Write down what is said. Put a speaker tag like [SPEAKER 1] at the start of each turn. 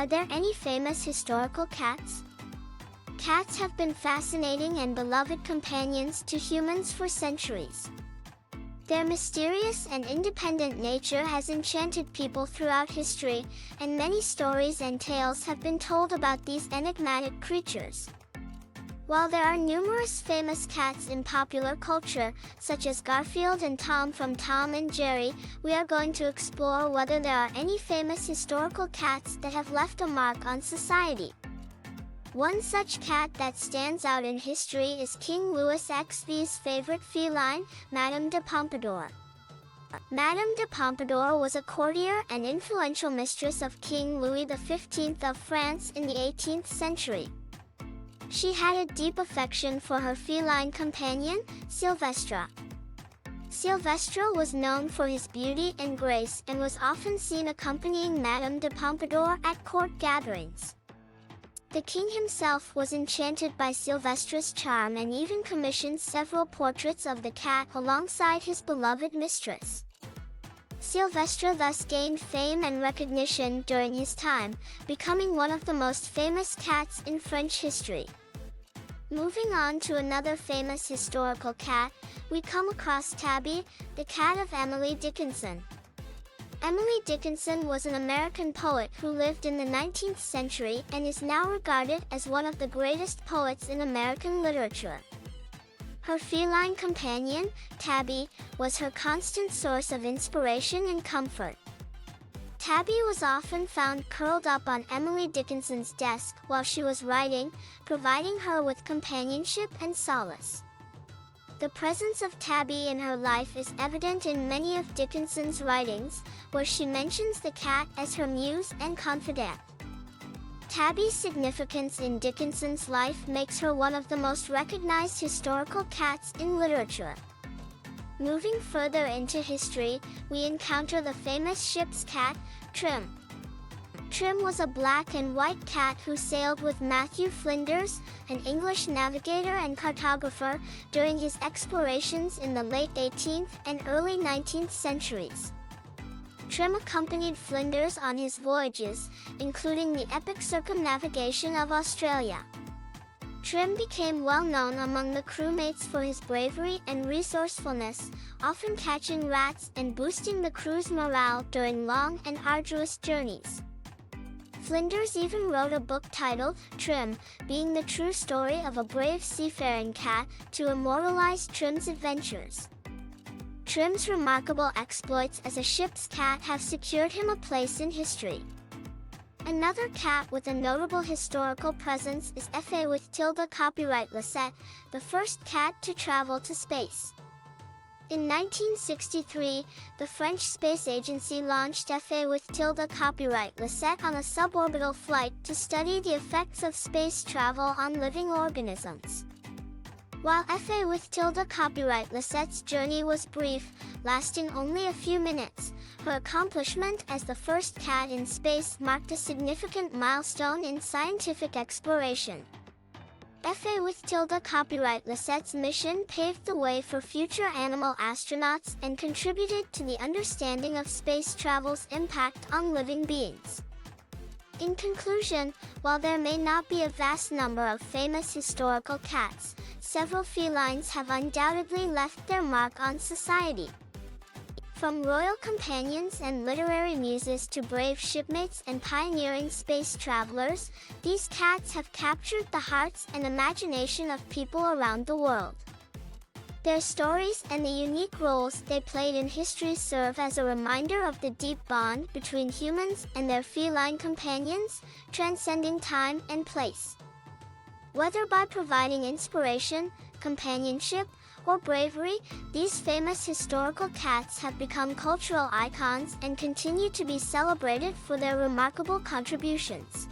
[SPEAKER 1] Are there any famous historical cats? Cats have been fascinating and beloved companions to humans for centuries. Their mysterious and independent nature has enchanted people throughout history, and many stories and tales have been told about these enigmatic creatures. While there are numerous famous cats in popular culture, such as Garfield and Tom from Tom and Jerry, we are going to explore whether there are any famous historical cats that have left a mark on society. One such cat that stands out in history is King Louis XV's favorite feline, Madame de Pompadour. Madame de Pompadour was a courtier and influential mistress of King Louis XV of France in the 18th century. She had a deep affection for her feline companion, Sylvestre. Sylvestre was known for his beauty and grace and was often seen accompanying Madame de Pompadour at court gatherings. The king himself was enchanted by Sylvestre's charm and even commissioned several portraits of the cat alongside his beloved mistress. Sylvestre thus gained fame and recognition during his time, becoming one of the most famous cats in French history. Moving on to another famous historical cat, we come across Tabby, the cat of Emily Dickinson. Emily Dickinson was an American poet who lived in the 19th century and is now regarded as one of the greatest poets in American literature. Her feline companion, Tabby, was her constant source of inspiration and comfort. Tabby was often found curled up on Emily Dickinson's desk while she was writing, providing her with companionship and solace. The presence of Tabby in her life is evident in many of Dickinson's writings, where she mentions the cat as her muse and confidant. Tabby's significance in Dickinson's life makes her one of the most recognized historical cats in literature. Moving further into history, we encounter the famous ship's cat, Trim. Trim was a black and white cat who sailed with Matthew Flinders, an English navigator and cartographer, during his explorations in the late 18th and early 19th centuries. Trim accompanied Flinders on his voyages, including the epic circumnavigation of Australia. Trim became well known among the crewmates for his bravery and resourcefulness, often catching rats and boosting the crew's morale during long and arduous journeys. Flinders even wrote a book titled Trim, being the true story of a brave seafaring cat, to immortalize Trim's adventures. Trim's remarkable exploits as a ship's cat have secured him a place in history. Another cat with a notable historical presence is F.A. with tilde copyright Lisette, the first cat to travel to space. In 1963, the French space agency launched F.A. with tilde copyright Lisette on a suborbital flight to study the effects of space travel on living organisms. While F.A. with tilde copyright Lisette's journey was brief, lasting only a few minutes, her accomplishment as the first cat in space marked a significant milestone in scientific exploration. F.A. with tilde copyright Lisette's mission paved the way for future animal astronauts and contributed to the understanding of space travel's impact on living beings. In conclusion, while there may not be a vast number of famous historical cats, several felines have undoubtedly left their mark on society. From royal companions and literary muses to brave shipmates and pioneering space travelers, these cats have captured the hearts and imagination of people around the world. Their stories and the unique roles they played in history serve as a reminder of the deep bond between humans and their feline companions, transcending time and place. Whether by providing inspiration, companionship, or bravery, these famous historical cats have become cultural icons and continue to be celebrated for their remarkable contributions.